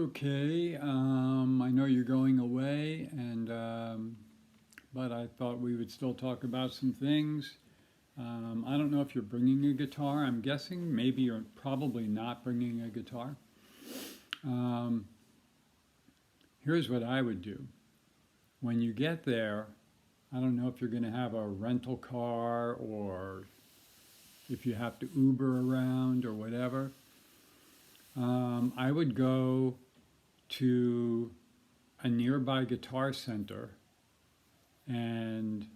Okay, I know you're going away, and but I thought we would still talk about some things. I don't know if you're bringing a guitar. I'm guessing maybe you're probably not bringing a guitar. Um, Here's what I would do. When you get there, I don't know if you're going to have a rental car or if you have to Uber around or whatever. I would go to a nearby guitar center and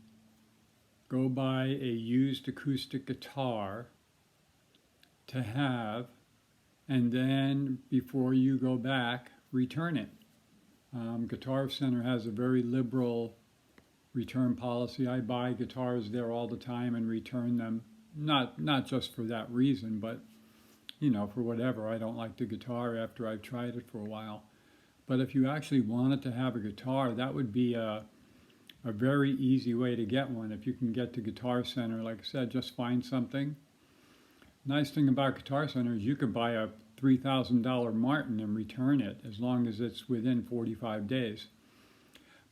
go buy a used acoustic guitar to have, and then before you go back, return it. Guitar Center has a very liberal return policy. I buy guitars there all the time and return them, not just for that reason, but for whatever. I don't like the guitar after I've tried it for a while. But if you actually wanted to have a guitar, that would be a very easy way to get one. If you can get to Guitar Center, like I said, just find something. Nice thing about Guitar Center is you could buy a $3,000 Martin and return it as long as it's within 45 days.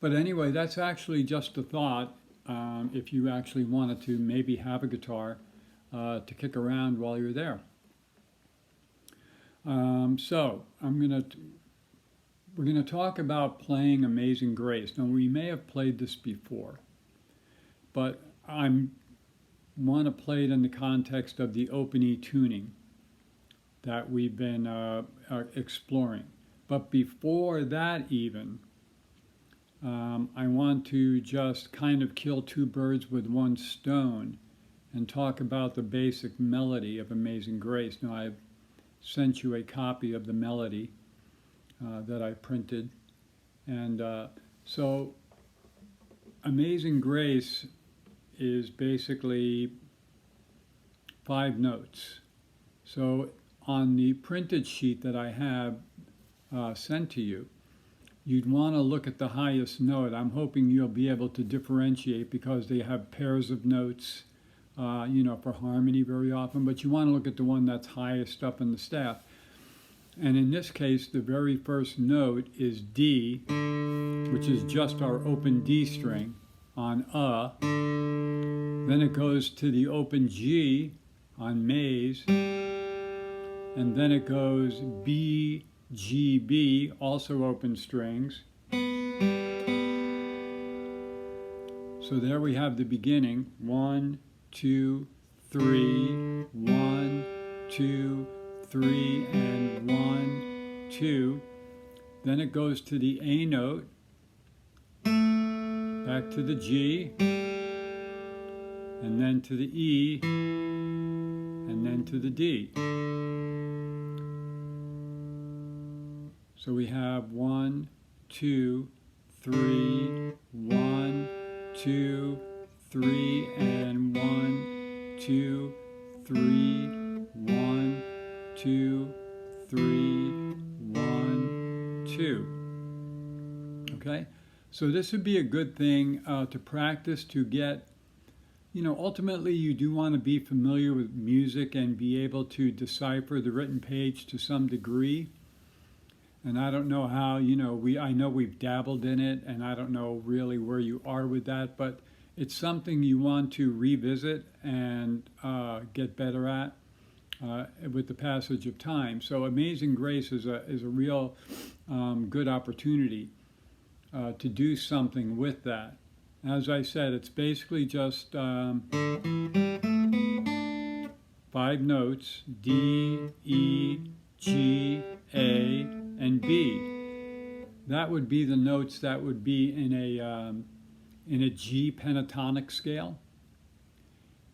But anyway, that's actually just a thought. If you actually wanted to maybe have a guitar to kick around while you're there. So we're going to talk about playing Amazing Grace. Now, we may have played this before, but I want to play it in the context of the open E tuning that we've been exploring. But before that even, I want to just kind of kill two birds with one stone and talk about the basic melody of Amazing Grace. Now, I've sent you a copy of the melody that I printed. And so Amazing Grace is basically 5 notes. So on the printed sheet that I have sent to you, you'd want to look at the highest note. I'm hoping you'll be able to differentiate because they have pairs of notes, for harmony very often, but you want to look at the one that's highest up in the staff. And in this case, the very first note is D, which is just our open D string on Then it goes to the open G on Maze, and then it goes B, G, B, also open strings. So there we have the beginning. 1, 2, 3, 1, 2, 3, and 1, 2. Then it goes to the A note, back to the G, and then to the E, and then to the D. So we have 1, 2, 3, 1, 2, 3, and 1, 2, 3, 1, 2, 3, 1, 2. Okay? So this would be a good thing to practice to get, ultimately you do want to be familiar with music and be able to decipher the written page to some degree. And I don't know how, I know we've dabbled in it, and I don't know really where you are with that, but it's something you want to revisit and get better at with the passage of time. So Amazing Grace is a real good opportunity to do something with that. As I said, it's basically just 5 notes, D, E, G, A, and B. That would be the notes that would be in a G pentatonic scale.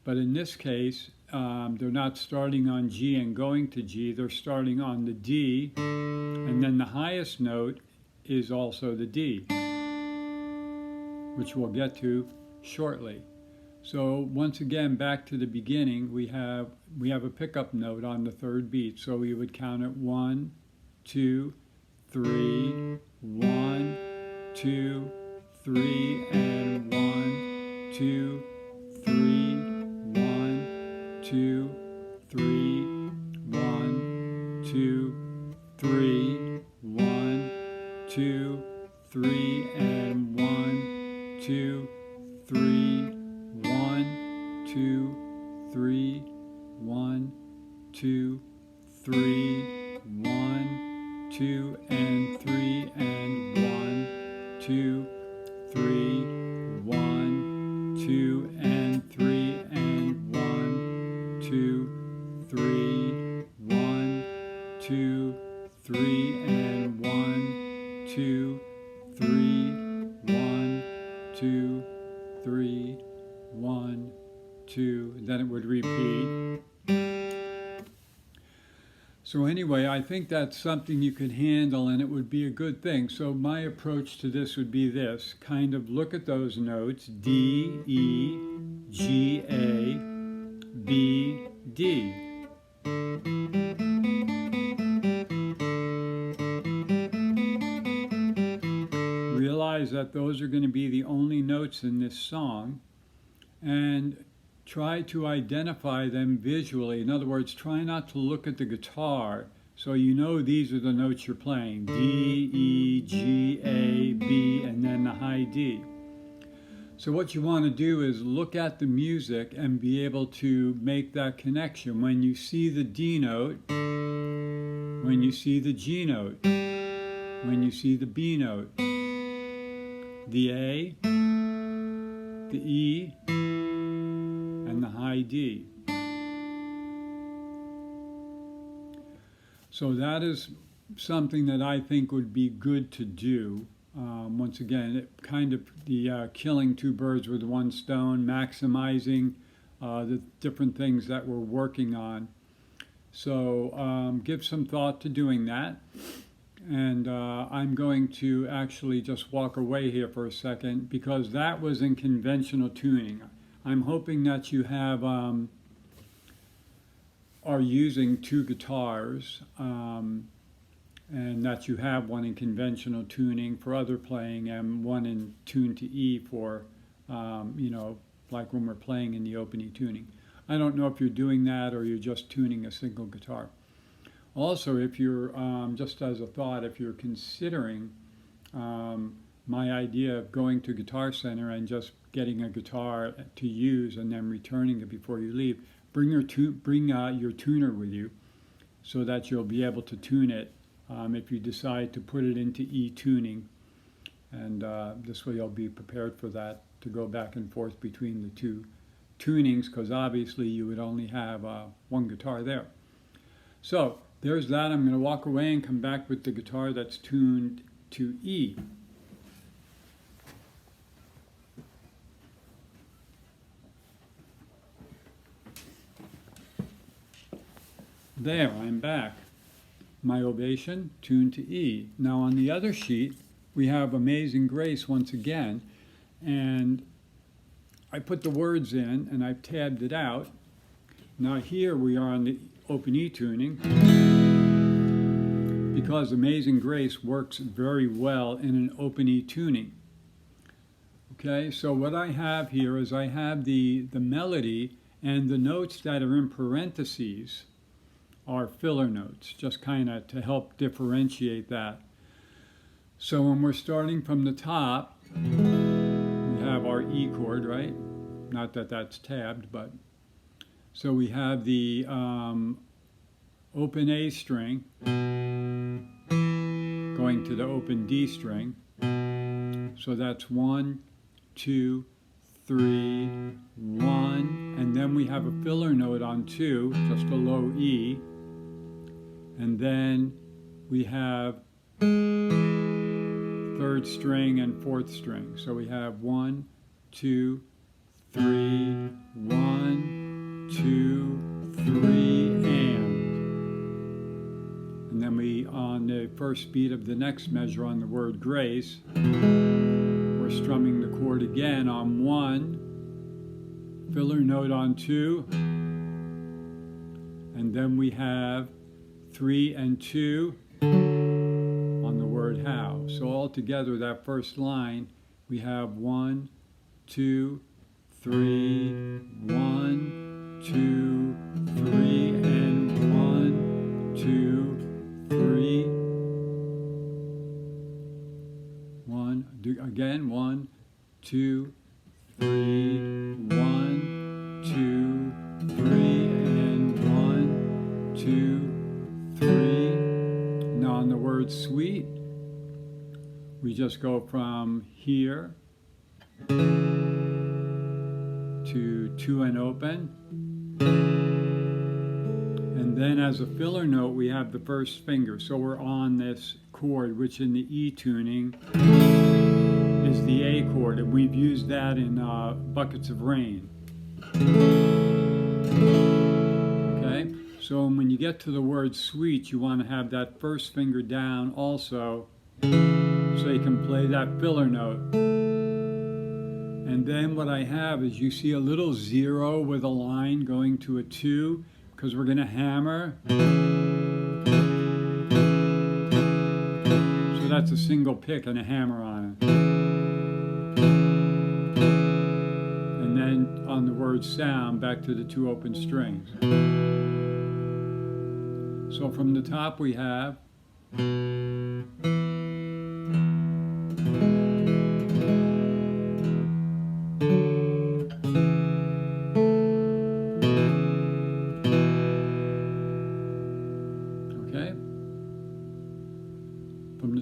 But in this case, they're not starting on G and going to G. They're starting on the D, and then the highest note is also the D, which we'll get to shortly. So once again, back to the beginning, we have a pickup note on the 3rd beat. So we would count it 1, 2, 3, 1, 2, 3, and 1, 2, 3, 1, 2, 3, 1, 2, 3, 1. 2, 3, and 1, 2, 3, 1, 2, 3, 1, 2, 3, 1, 2, and 3, and 1, 2, 3, 1, 2, and 3, and 1, 2, 3, 1, 2, 3, and 1, 2, 3, 1, 2, 3, 1, 2, then it would repeat. So anyway, I think that's something you could handle and it would be a good thing. So my approach to this would be this, kind of look at those notes, D, E, G, A, B, D. Realize that those are going to be the only notes in this song, and try to identify them visually. In other words, try not to look at the guitar so you know these are the notes you're playing. D, E, G, A, B, and then the high D. So what you want to do is look at the music and be able to make that connection. When you see the D note, when you see the G note, when you see the B note, the A, the E, and the high D. So that is something that I think would be good to do. Once again, it kind of the killing two birds with one stone, maximizing the different things that we're working on. So give some thought to doing that. And I'm going to actually just walk away here for a second because that was in conventional tuning. I'm hoping that you have are using two guitars and that you have one in conventional tuning for other playing and one in tune to E for, like when we're playing in the open E tuning. I don't know if you're doing that or you're just tuning a single guitar. Also, if you're, just as a thought, if you're considering my idea of going to Guitar Center and just getting a guitar to use and then returning it before you leave, bring your tuner with you so that you'll be able to tune it if you decide to put it into E tuning. And this way you'll be prepared for that, to go back and forth between the two tunings, because obviously you would only have one guitar there. So there's that. I'm going to walk away and come back with the guitar that's tuned to E. There, I'm back. My Ovation, tuned to E. Now on the other sheet, we have Amazing Grace once again, and I put the words in and I've tabbed it out. Now here we are on the open E tuning, because Amazing Grace works very well in an open E tuning. Okay, so what I have here is I have the melody, and the notes that are in parentheses are filler notes, just kind of to help differentiate that. So when we're starting from the top, we have our E chord, right? Not that that's tabbed, but so we have the open A string going to the open D string. So that's 1, 2, 3, 1, and then we have a filler note on 2, just a low E, and then we have third string and fourth string. So we have 1, 2, 3, 1, 2, 3, and then we, on the first beat of the next measure on the word grace, we're strumming the chord again on 1, filler note on 2, and then we have 3 and 2 on the word how. So all together, that first line, we have 1, 2, 3, 1, 2, 3, and 1, 2, 3. Again, 1, 2, 3, 1, 2, 3, and 1, 2, 3. Now on the word sweet, we just go from here to 2 and open. And then as a filler note, we have the first finger. So we're on this chord, which in the E tuning is the A chord, and we've used that in Buckets of Rain. Okay, so when you get to the word sweet, you want to have that first finger down also, so you can play that filler note. And then what I have is you see a little 0 with a line going to a 2, because we're going to hammer. So that's a single pick and a hammer on it. And then on the word sound, back to the 2 open strings. So from the top we have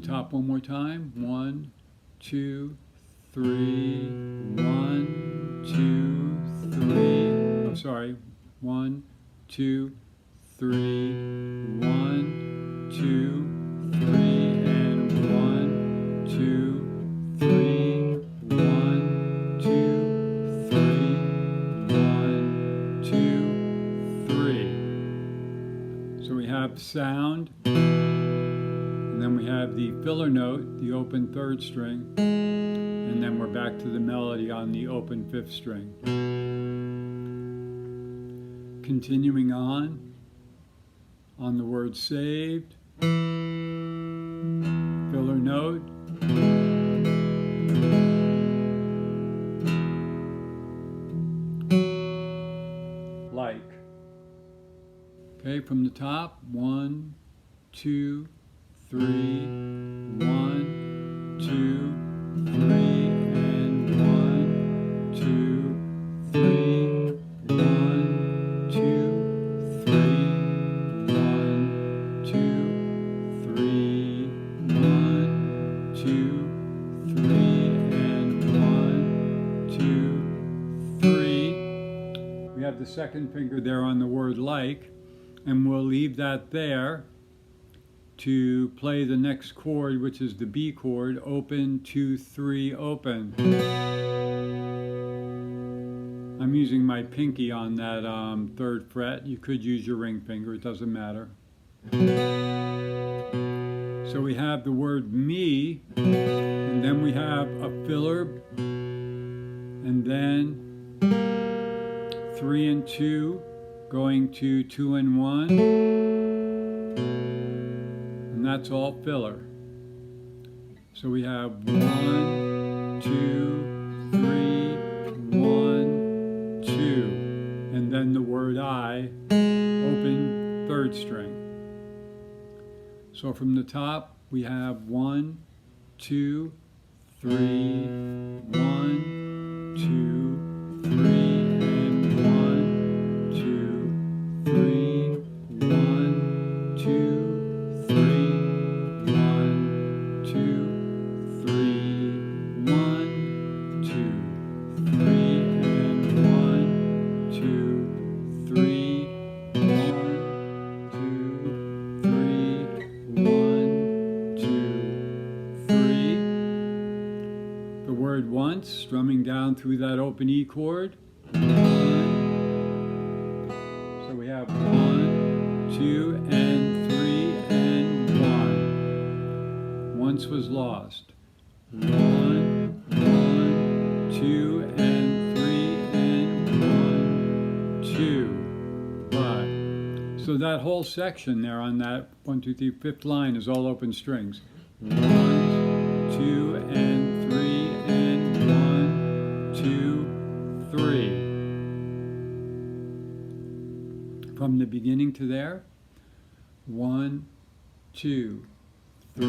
top one more time. 1, 2, 3, 1, 2, 3. I'm sorry. 1, 2, 3, 1, 2, 3, and 1, 2, 3, 1, 2, 3, 1, 2, 3. So we have sound. And then we have the filler note, the open 3rd string, and then we're back to the melody on the open 5th string. Continuing on the word saved, filler note, like. Okay, from the top, 1, 2, 3, 1, 2, 3, and 1, 2, 3, 1, 2, 3, 1, 2, 3, 1, 2, 3, and 1, 2, 3. We have the second finger there on the word like, and we'll leave that there to play the next chord, which is the B chord, open, 2, 3, open. I'm using my pinky on that 3rd fret. You could use your ring finger, it doesn't matter. So we have the word me, and then we have a filler, and then 3 and 2, going to 2 and 1. And that's all filler. So we have 1, 2, 3, 1, 2, and then the word I, open 3rd string. So from the top we have 1, 2, 3, 1, 2, 3, and 1, 2, 3, 1, 2. 3. The word once, strumming down through that open E chord. 1. So we have 1, 2, and 3, and 1. Once was lost. 1, 1, 2, and 3, and 1, 2. 5. So that whole section there on that 1, 2, 3, 5th line is all open strings. 1, 2, and 3, and 1, 2, 3. From the beginning to there, 1, 2, 3,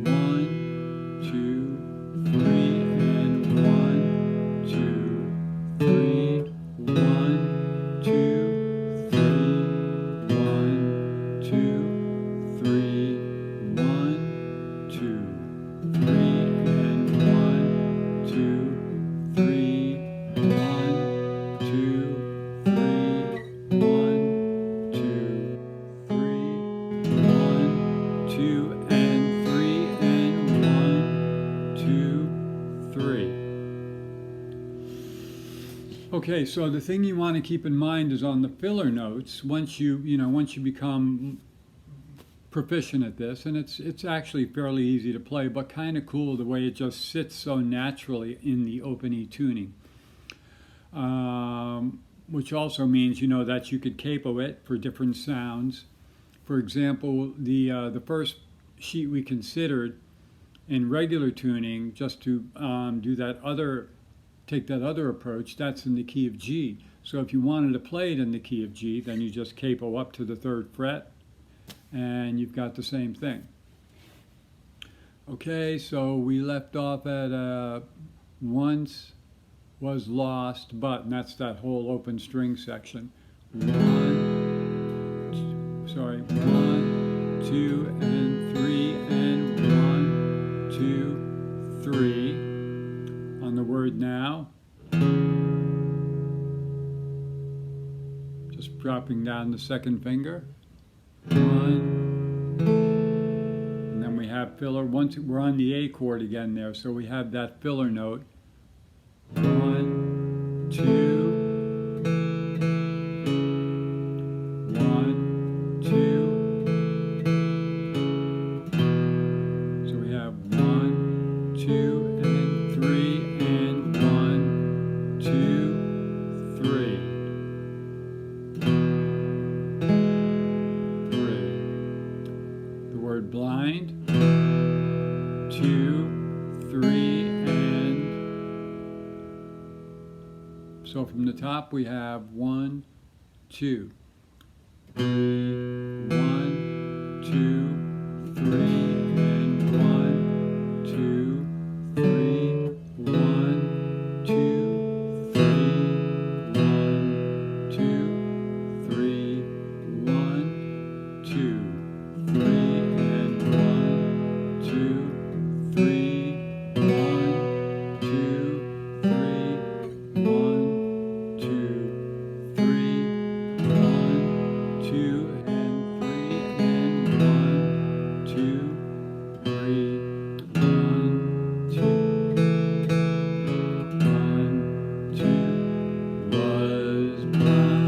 1, 2, and 3 and 1, 2, 3. Okay, so the thing you want to keep in mind is on the filler notes, once you become proficient at this, and it's actually fairly easy to play, but kind of cool the way it just sits so naturally in the open E tuning. Which also means, that you could capo it for different sounds. For example, the first sheet we considered in regular tuning, just to take that other approach, that's in the key of G. So if you wanted to play it in the key of G, then you just capo up to the 3rd fret, and you've got the same thing. Okay, so we left off at once was lost, but, and that's that whole open string section. 1, 2, and 3, and 1, 2, 3. On the word now, just dropping down the 2nd finger. 1, and then we have filler. Once we're on the A chord again there, so we have that filler note. 1, 2, 1, 2. So we have 1, 2, and 3, and 1, 2, 3. 3. The word blind. 2, 3, and so from the top we have 1, 2, 3, 1, 2, 3, and 1, 2, 3, 1, 2, 3, 1, 2, 3, 1, 2, 3, and 1, 2, 3, 1, 2, 3, 1, 2, 3, 1, 2, and 3, and 1, 2, 3, 1, 2, 1, 2, was blind.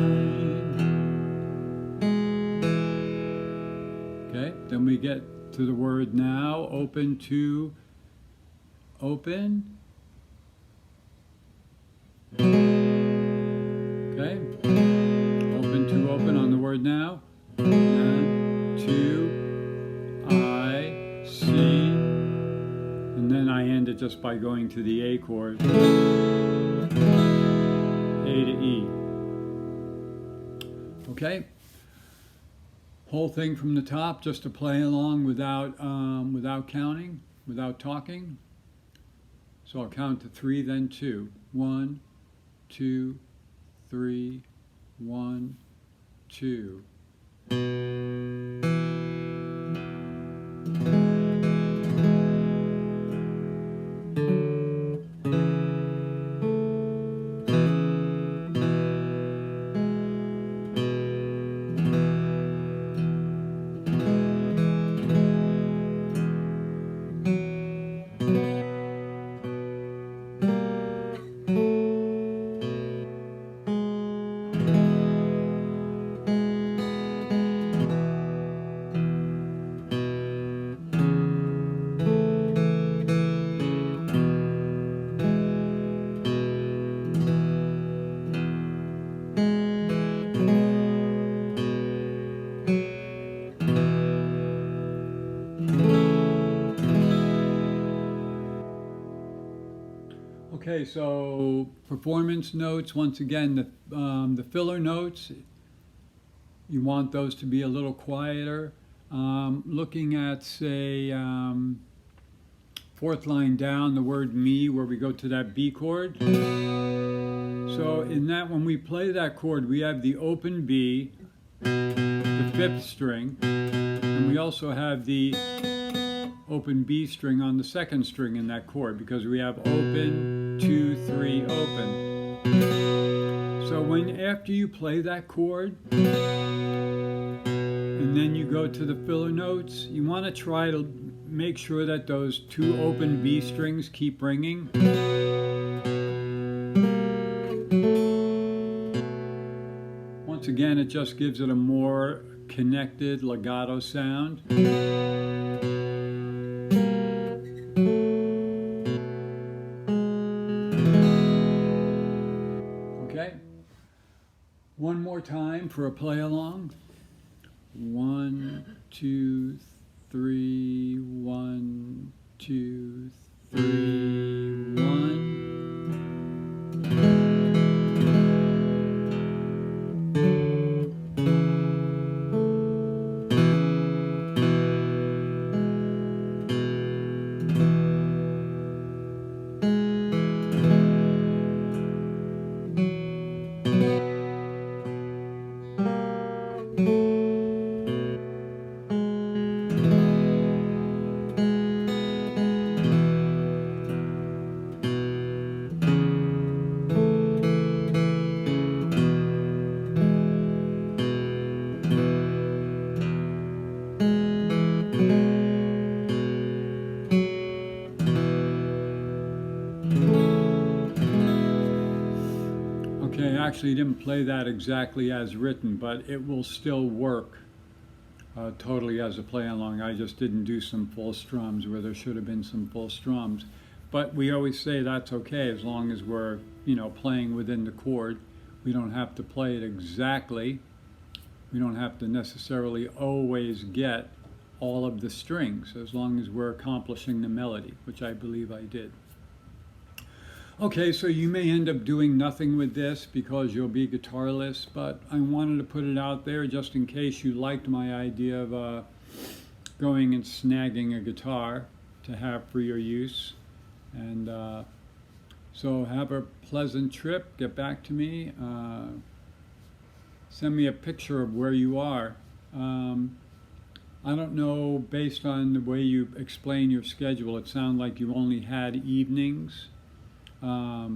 Okay, then we get to the word now, open to open. Okay, open to open on the word now. And 2, I, C, and then I end it just by going to the A chord. A to E. Okay, whole thing from the top just to play along without counting, without talking. So I'll count to 3, then 2. 1, 2, 3, 1, 2. Okay, so performance notes, once again, the filler notes, you want those to be a little quieter. Looking at, say, 4th line down, the word me, where we go to that B chord. So in that, when we play that chord, we have the open B, the 5th string, and we also have the open B string on the 2nd string in that chord, because we have open, 2, 3, open. So after you play that chord, and then you go to the filler notes. You want to try to make sure that those two open B strings keep ringing. Once again, it just gives it a more connected legato sound. Okay, one more time for a play along. 1, 2, 3, 1, 2, 3, 1. Okay, I actually didn't play that exactly as written, but it will still work totally as a play along. I just didn't do some full strums where there should have been some full strums. But we always say that's okay as long as we're, playing within the chord. We don't have to play it exactly. We don't have to necessarily always get all of the strings as long as we're accomplishing the melody, which I believe I did. Okay, so you may end up doing nothing with this because you'll be guitarless, but I wanted to put it out there just in case you liked my idea of going and snagging a guitar to have for your use. And so have a pleasant trip. Get back to me. Send me a picture of where you are. I don't know, based on the way you explain your schedule, it sounded like you only had evenings. I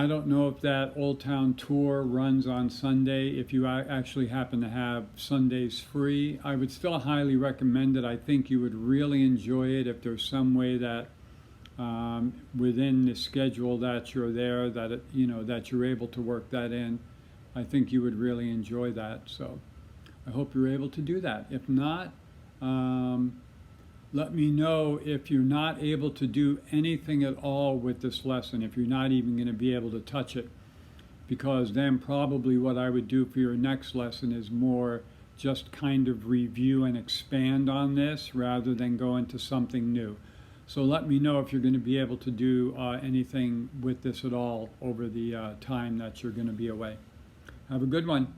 don't know if that Old Town tour runs on Sunday. If you actually happen to have Sundays free, I would still highly recommend it. I think you would really enjoy it if there's some way that within the schedule that you're there, that that you're able to work that in. I think you would really enjoy that. So I hope you're able to do that. If not, let me know if you're not able to do anything at all with this lesson, if you're not even going to be able to touch it, because then probably what I would do for your next lesson is more just kind of review and expand on this rather than go into something new. So let me know if you're going to be able to do anything with this at all over the time that you're going to be away. Have a good one.